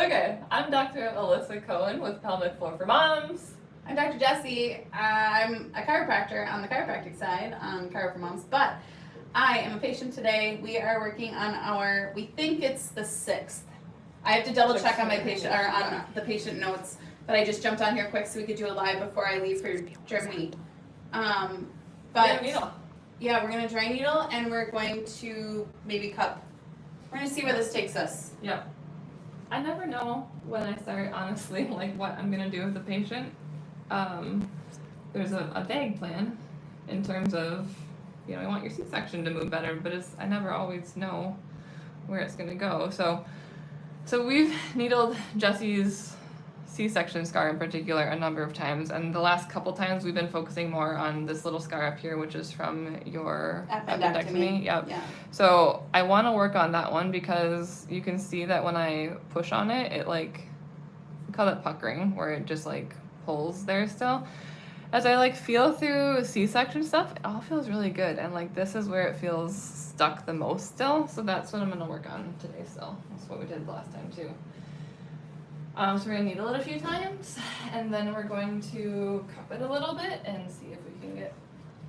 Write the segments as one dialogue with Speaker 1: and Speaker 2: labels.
Speaker 1: Okay, I'm Dr. Alyssa Cohen with Pelvic Floor For Moms.
Speaker 2: I'm Dr. Jessie. I'm a chiropractor on the chiropractic side on CHIRO for Moms, but I am a patient today. We are working on we think it's the 6th. I have to double check on my patient, or on the patient notes, but I just jumped on here quick so we could do a live before I leave for Germany. But
Speaker 1: needle.
Speaker 2: Yeah, we're gonna dry needle and we're going to maybe cup. We're gonna see where this takes us.
Speaker 1: Yep. I never know when I start, honestly, like what I'm gonna do with the patient. There's a vague plan in terms of, you want your C-section to move better, but I never always know where it's gonna go. So we've needled Jessie's C-section scar in particular a number of times, and the last couple times we've been focusing more on this little scar up here, which is from your appendectomy. Yep.
Speaker 2: Yeah.
Speaker 1: So I want to work on that one because you can see that when I push on it, it we call it puckering, where it just pulls there still. As I feel through C-section stuff, it all feels really good, and this is where it feels stuck the most still. So that's what I'm gonna work on today still. That's what we did last time too. So we're gonna needle it a few times, and then we're going to cup it a little bit and see if we can get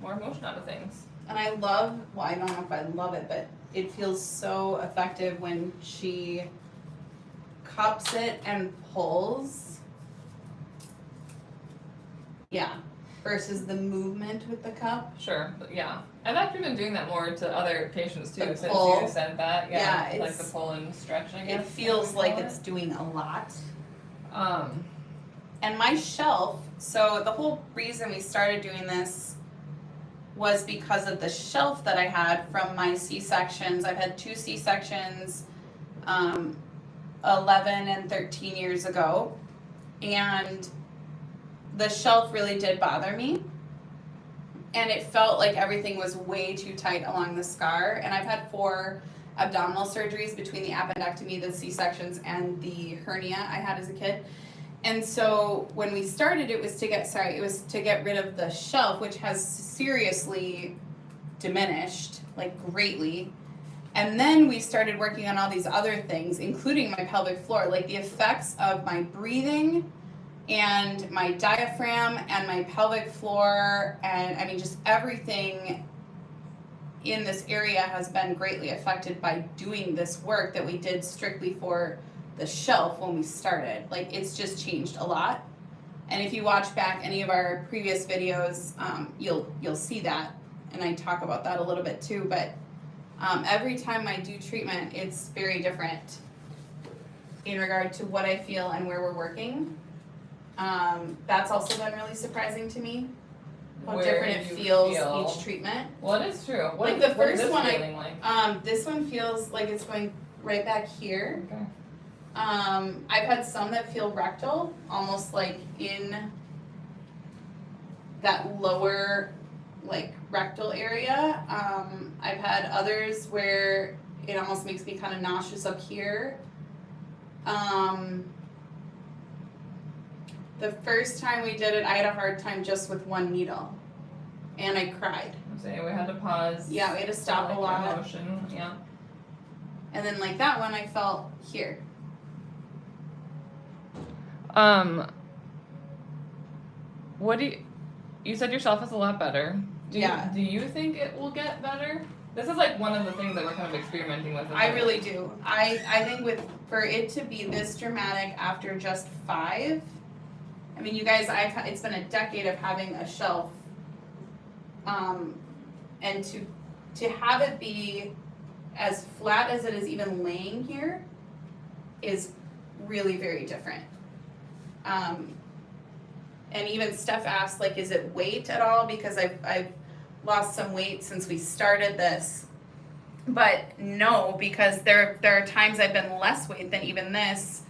Speaker 1: more motion out of things.
Speaker 2: And I love, I don't know if I love it, but it feels so effective when she cups it and pulls. Yeah, versus the movement with the cup.
Speaker 1: Sure, but yeah. I've actually been doing that more to other patients too, since
Speaker 2: pull.
Speaker 1: You said that. Yeah,
Speaker 2: Yeah,
Speaker 1: the pull and stretch, I guess.
Speaker 2: It feels like it's doing a lot. And my shelf, so the whole reason we started doing this was because of the shelf that I had from my C-sections. I've had 2 C-sections 11 and 13 years ago, and the shelf really did bother me, and it felt like everything was way too tight along the scar. And I've had 4 abdominal surgeries between the appendectomy, the C-sections, and the hernia I had as a kid. And so when we started, it was to get rid of the shelf, which has seriously diminished, greatly. And then we started working on all these other things, including my pelvic floor, the effects of my breathing and my diaphragm and my pelvic floor, and just everything in this area has been greatly affected by doing this work that we did strictly for the shelf when we started. It's just changed a lot. And if you watch back any of our previous videos, you'll see that, and I talk about that a little bit too. But every time I do treatment, it's very different in regard to what I feel and where we're working. That's also been really surprising to me, how different it feels each treatment.
Speaker 1: Well, it is true.
Speaker 2: The first one,
Speaker 1: like?
Speaker 2: This one feels like it's going right back here.
Speaker 1: Okay.
Speaker 2: I've had some that feel rectal, almost in that lower, rectal area. I've had others where it almost makes me kind of nauseous up here. The first time we did it, I had a hard time just with 1 needle, and I cried.
Speaker 1: So we had to pause.
Speaker 2: Yeah, we had to stop a lot.
Speaker 1: Motion. Yeah.
Speaker 2: And then that one, I felt here.
Speaker 1: What you said your shelf is a lot better. Do you think it will get better? This is one of the things that we're kind of experimenting with.
Speaker 2: I really do. I think for it to be this dramatic after just 5, I mean, you guys, it's been a decade of having a shelf, and to have it be as flat as it is even laying here is really very different. And even Steph asked, is it weight at all? Because I've lost some weight since we started this. But no, because there are times I've been less weight than even this,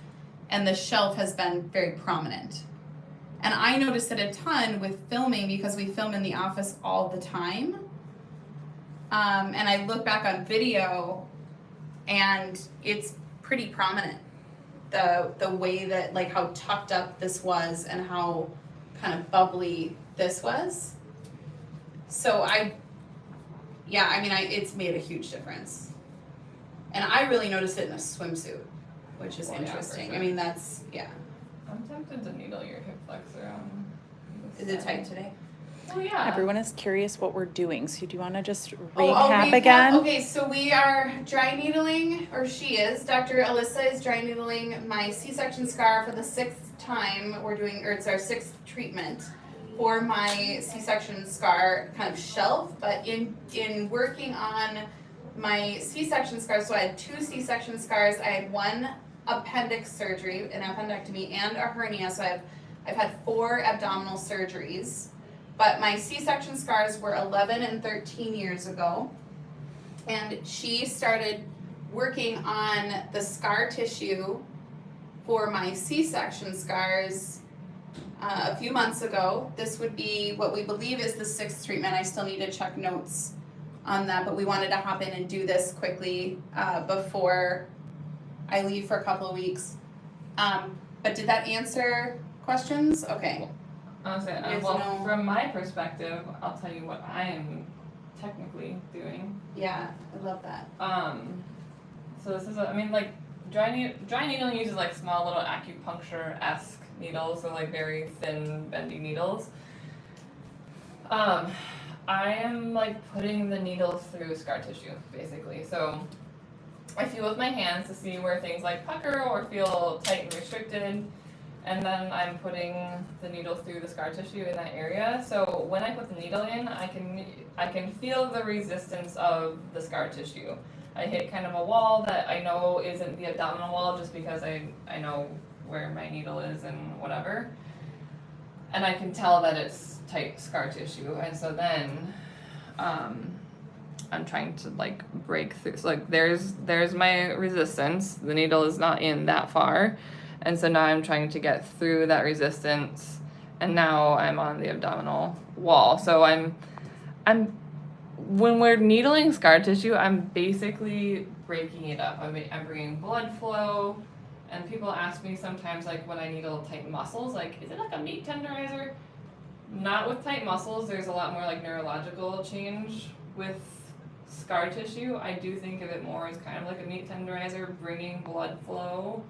Speaker 2: and the shelf has been very prominent. And I noticed it a ton with filming, because we film in the office all the time. And I look back on video, and it's pretty prominent. The way that, how tucked up this was and how kind of bubbly this was. So it's made a huge difference. And I really noticed it in a swimsuit. which is
Speaker 1: Well, yeah, for
Speaker 2: interesting.
Speaker 1: sure.
Speaker 2: I mean, that's, yeah.
Speaker 1: I'm tempted to needle your hip flexor on this
Speaker 2: Is it
Speaker 1: side.
Speaker 2: tight today?
Speaker 1: Oh yeah.
Speaker 3: Everyone is curious what we're doing, so do you want to just
Speaker 2: I'll
Speaker 3: recap again?
Speaker 2: Okay, so we are dry needling, or she is. Dr. Alyssa is dry needling my C-section scar for the 6th time. We're doing, or it's our 6th treatment for my C-section scar kind of shelf. But in working on my C-section scars, so I had 2 C-section scars. I had 1 appendix surgery, an appendectomy, and a hernia. So I've had 4 abdominal surgeries. But my C-section scars were 11 and 13 years ago. And she started working on the scar tissue for my C-section scars a few months ago. This would be what we believe is the 6th treatment. I still need to check notes on that, but we wanted to hop in and do this quickly before I leave for a couple of weeks. But did that answer questions? Okay.
Speaker 1: Honestly,
Speaker 2: Yes,
Speaker 1: well,
Speaker 2: no.
Speaker 1: from my perspective, I'll tell you what I am technically doing.
Speaker 2: Yeah, I love that.
Speaker 1: So this is, like dry needling uses like small little acupuncture-esque needles, so like very thin, bendy needles. I am like putting the needles through scar tissue, basically. So I feel with my hands to see where things like pucker or feel tight and restricted. And then I'm putting the needle through the scar tissue in that area. So when I put the needle in, I can feel the resistance of the scar tissue. I hit kind of a wall that I know isn't the abdominal wall just because I know where my needle is and whatever. And I can tell that it's tight scar tissue. And so then I'm trying to like break through. So like there's my resistance. The needle is not in that far. And so now I'm trying to get through that resistance, and now I'm on the abdominal wall. So I'm when we're needling scar tissue, I'm basically breaking it up. I'm bringing blood flow, and people ask me sometimes like when I needle tight muscles, like is it like a meat tenderizer? Not with tight muscles. There's a lot more like neurological change with scar tissue. I do think of it more as kind of like a meat tenderizer, bringing blood flow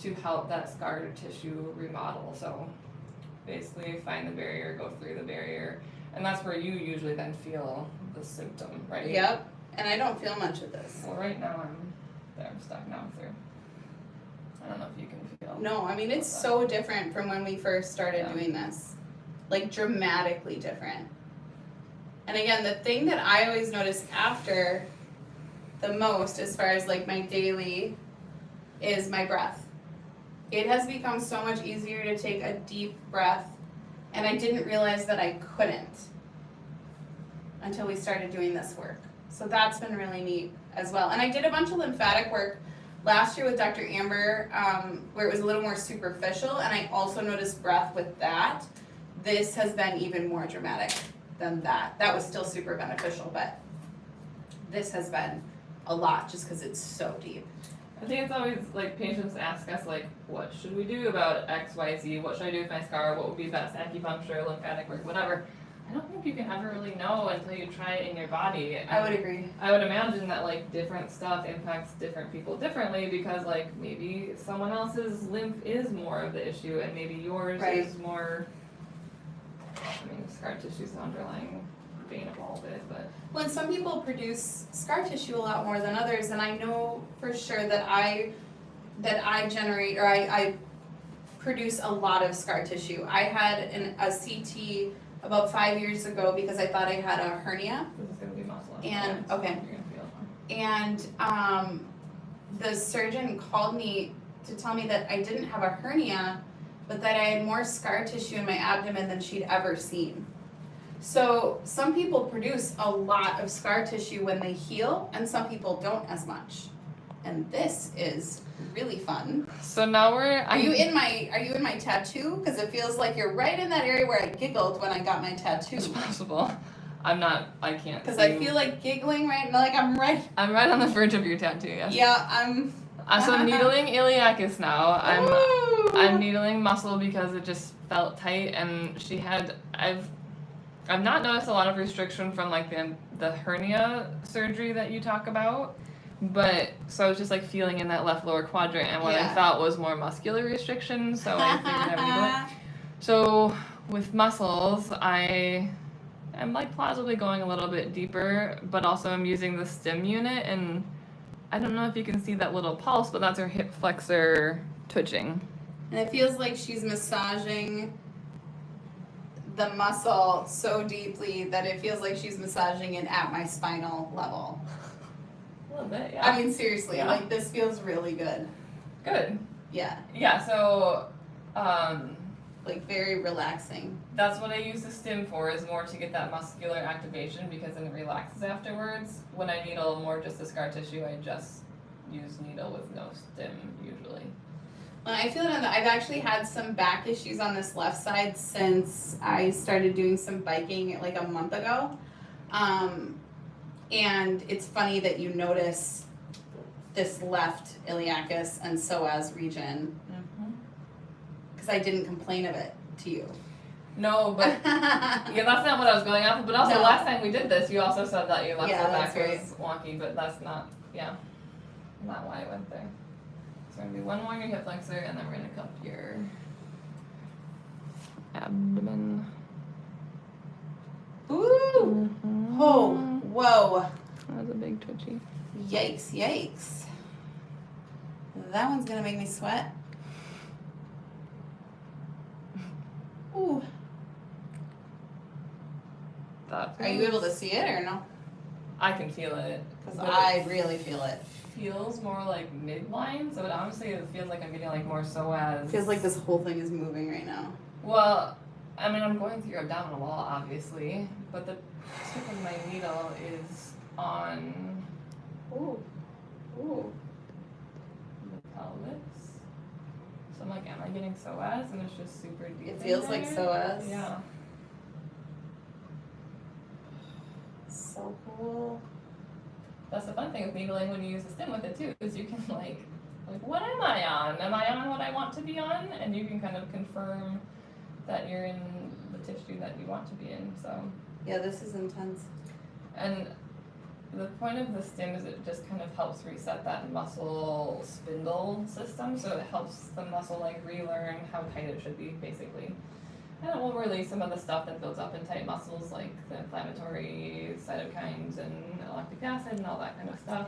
Speaker 1: to help that scar tissue remodel. So basically find the barrier, go through the barrier, and that's where you usually then feel the symptom, right?
Speaker 2: Yep, and I don't feel much of this.
Speaker 1: Well, right now I'm stuck, now I'm through. I don't know if you can feel.
Speaker 2: No, I mean, it's so different from when we first started doing this. Like, dramatically different. And again, the thing that I always notice after the most, as far as like my daily, is my breath. It has become so much easier to take a deep breath, and I didn't realize that I couldn't until we started doing this work. So that's been really neat as well. And I did a bunch of lymphatic work last year with Dr. Amber, where it was a little more superficial, and I also noticed breath with that. This has been even more dramatic than that. That was still super beneficial, but this has been a lot just because it's so deep.
Speaker 1: I think it's always like patients ask us like, what should we do about X, Y, Z? What should I do with my scar? What would be best? Acupuncture, lymphatic work, whatever. I don't think you can ever really know until you try it in your body.
Speaker 2: I would agree.
Speaker 1: I would imagine that like different stuff impacts different people differently because like maybe someone else's lymph is more of the issue and maybe yours is more. I mean, scar tissue is the underlying vein of all of it, but.
Speaker 2: Well, some people produce scar tissue a lot more than others, and I know for sure that I generate, or I produce a lot of scar tissue. I had a CT about 5 years ago because I thought I had a hernia.
Speaker 1: This is gonna be muscle.
Speaker 2: And,
Speaker 1: so
Speaker 2: okay.
Speaker 1: You're gonna feel it.
Speaker 2: And the surgeon called me to tell me that I didn't have a hernia, but that I had more scar tissue in my abdomen than she'd ever seen. So some people produce a lot of scar tissue when they heal, and some people don't as much. And this is really fun.
Speaker 1: So now
Speaker 2: Are you in my tattoo? Because it feels like you're right in that area where I giggled when I got my tattoo.
Speaker 1: It's possible. I can't.
Speaker 2: Because I feel like giggling right now, like I'm right
Speaker 1: on the verge of your tattoo, yes.
Speaker 2: Yeah, I'm
Speaker 1: So I'm needling iliacus now.
Speaker 2: Ooh.
Speaker 1: I'm needling muscle because it just felt tight, and I've not noticed a lot of restriction from like the hernia surgery that you talk about, But so I was just like feeling in that left lower quadrant, and what I thought was more muscular restriction, so I figured I would needle it. So with muscles, I am like plausibly going a little bit deeper, but also I'm using the stim unit, and I don't know if you can see that little pulse, but that's her hip flexor twitching.
Speaker 2: And it feels like she's massaging the muscle so deeply that it feels like she's massaging it at my spinal level.
Speaker 1: A little bit, yeah.
Speaker 2: I mean, seriously, like this feels really good.
Speaker 1: Good.
Speaker 2: Yeah.
Speaker 1: Yeah, so
Speaker 2: like very relaxing.
Speaker 1: that's what I use the stim for, is more to get that muscular activation, because then it relaxes afterwards. When I needle more just the scar tissue, I just use needle with no stim usually.
Speaker 2: Well, I feel that I've actually had some back issues on this left side since I started doing some biking like a month ago. And it's funny that you notice this left iliacus and psoas region, because I didn't complain of it to you.
Speaker 1: No, but yeah, that's not what I was going off of. But also,
Speaker 2: No.
Speaker 1: last time we did this, you also said that your left
Speaker 2: Yeah,
Speaker 1: low back
Speaker 2: that's
Speaker 1: was wonky, but that's not, not why I went there. So we're gonna do one more in your hip flexor, and then we're gonna cup your abdomen.
Speaker 2: Ooh! Oh, whoa.
Speaker 1: That was a big twitchy.
Speaker 2: Yikes, yikes. That one's gonna make me sweat. Ooh.
Speaker 1: That
Speaker 2: Are you able to see it or no?
Speaker 1: I can feel it.
Speaker 2: Because
Speaker 1: but
Speaker 2: I
Speaker 1: it
Speaker 2: really feel it.
Speaker 1: feels more like midline, so it honestly it feels like I'm getting like more psoas.
Speaker 2: Feels like this whole thing is moving right now.
Speaker 1: Well, I mean, I'm going through your abdominal wall, obviously, but the tip of my needle is on
Speaker 2: Ooh. Ooh.
Speaker 1: the pelvis. So I'm like, am I getting psoas? And it's just super deep.
Speaker 2: It feels like
Speaker 1: there.
Speaker 2: psoas.
Speaker 1: Yeah.
Speaker 2: So cool.
Speaker 1: That's the fun thing with needling when you use the stim with it too, is you can like what am I on? Am I on what I want to be on? And you can kind of confirm that you're in the tissue that you want to be in. So.
Speaker 2: Yeah, this is intense.
Speaker 1: And the point of the stim is it just kind of helps reset that muscle spindle system, so it helps the muscle like relearn how tight it should be, basically. And it will release some of the stuff that builds up in tight muscles, like the inflammatory cytokines and lactic acid and all that kind of stuff,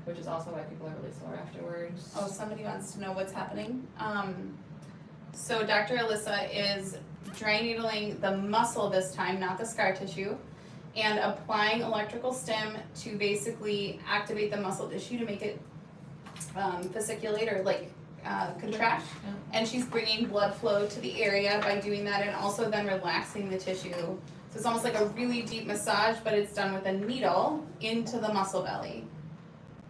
Speaker 1: which is also why people are really sore afterwards.
Speaker 2: Oh, somebody wants to know what's happening. So Dr. Alyssa is dry needling the muscle this time, not the scar tissue, and applying electrical stim to basically activate the muscle tissue to make it fasciculate or like contract.
Speaker 1: Yeah.
Speaker 2: And she's bringing blood flow to the area by doing that, and also then relaxing the tissue. So it's almost like a really deep massage, but it's done with a needle into the muscle belly.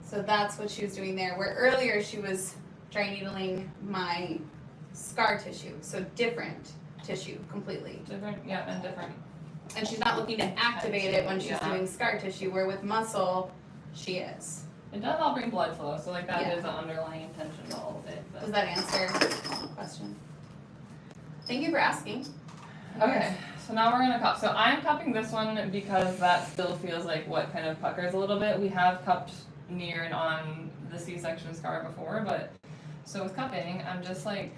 Speaker 2: So that's what she was doing there, where earlier she was dry needling my scar tissue. So different tissue completely.
Speaker 1: Different, yeah, and different.
Speaker 2: And she's not looking to activate it when she's doing scar tissue, where with muscle, she is.
Speaker 1: It does all bring blood flow, so like that
Speaker 2: Yeah.
Speaker 1: is an underlying intention to all of it. But.
Speaker 2: Does that answer the question? Thank you for asking.
Speaker 1: Okay, so now we're gonna cup. So I'm cupping this one because that still feels like what kind of puckers a little bit. We have cupped near and on the C-section scar before, but so with cupping, I'm just like,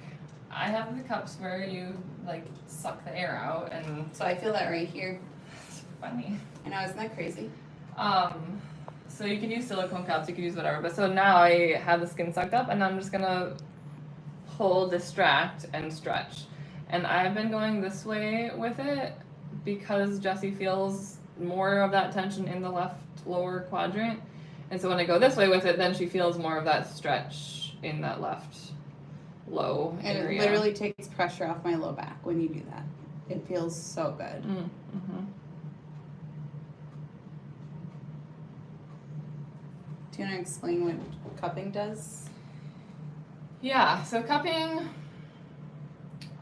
Speaker 1: I have the cups where you like suck the air out, and
Speaker 2: So I feel that right here.
Speaker 1: it's funny.
Speaker 2: I know, isn't that crazy?
Speaker 1: So you can use silicone cups, you can use whatever, but so now I have the skin sucked up, and I'm just gonna pull, distract, and stretch. And I've been going this way with it because Jessie feels more of that tension in the left lower quadrant. And so when I go this way with it, then she feels more of that stretch in that left low
Speaker 2: And
Speaker 1: area.
Speaker 2: it literally takes pressure off my low back when you do that. It feels so good.
Speaker 1: Mm-hmm.
Speaker 2: Do you want to explain what cupping does?
Speaker 1: Yeah, so cupping,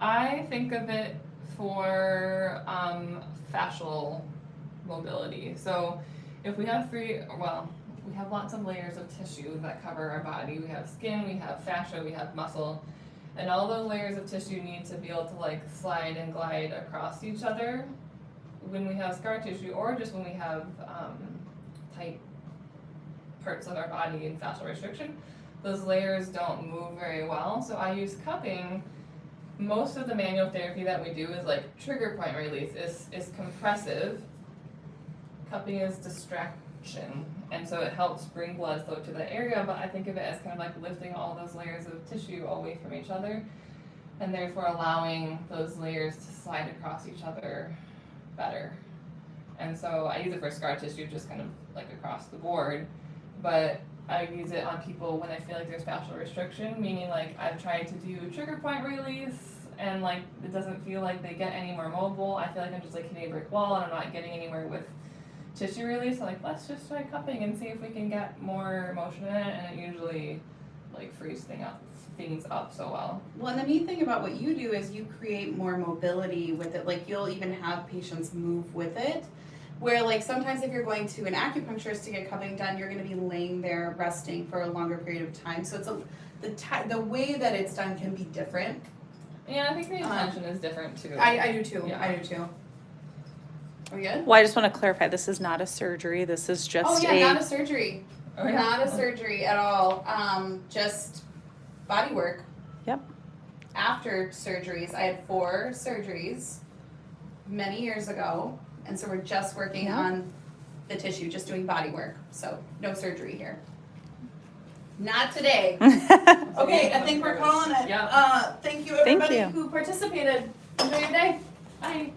Speaker 1: I think of it for fascial mobility. So if we have we have lots of layers of tissue that cover our body. We have skin, we have fascia, we have muscle, and all those layers of tissue need to be able to like slide and glide across each other when we have scar tissue, or just when we have tight parts of our body in fascial restriction, those layers don't move very well. So I use cupping. Most of the manual therapy that we do is like trigger point release, is compressive. Cupping is distraction, and so it helps bring blood flow to the area, but I think of it as kind of like lifting all those layers of tissue away from each other, and therefore allowing those layers to slide across each other better. And so I use it for scar tissue, just kind of like across the board, but I use it on people when I feel like there's fascial restriction, meaning like I've tried to do trigger point release and like it doesn't feel like they get any more mobile. I feel like I'm just like hitting a brick wall and I'm not getting anywhere with tissue release. So like, let's just try cupping and see if we can get more motion in it, and it usually like frees things up so well.
Speaker 2: Well, and the neat thing about what you do is you create more mobility with it. Like you'll even have patients move with it. Where like sometimes if you're going to an acupuncturist to get cupping done, you're going to be laying there resting for a longer period of time. So it's the way that it's done can be different.
Speaker 1: Yeah, I think the intention is different too.
Speaker 2: I do too.
Speaker 1: Yeah.
Speaker 2: I do too. Are we good?
Speaker 3: Well, I just want to clarify, this is not a surgery. This is just
Speaker 2: not a surgery.
Speaker 1: Oh, yeah.
Speaker 2: Not a surgery at all. Just body work.
Speaker 3: Yep.
Speaker 2: After surgeries, I had 4 surgeries many years ago. And so we're just working on the tissue, just doing body work. So no surgery here. Not today. Okay, I think we're calling it.
Speaker 1: Yeah.
Speaker 2: Thank you everybody
Speaker 3: you.
Speaker 2: who participated. Enjoy your day. Bye.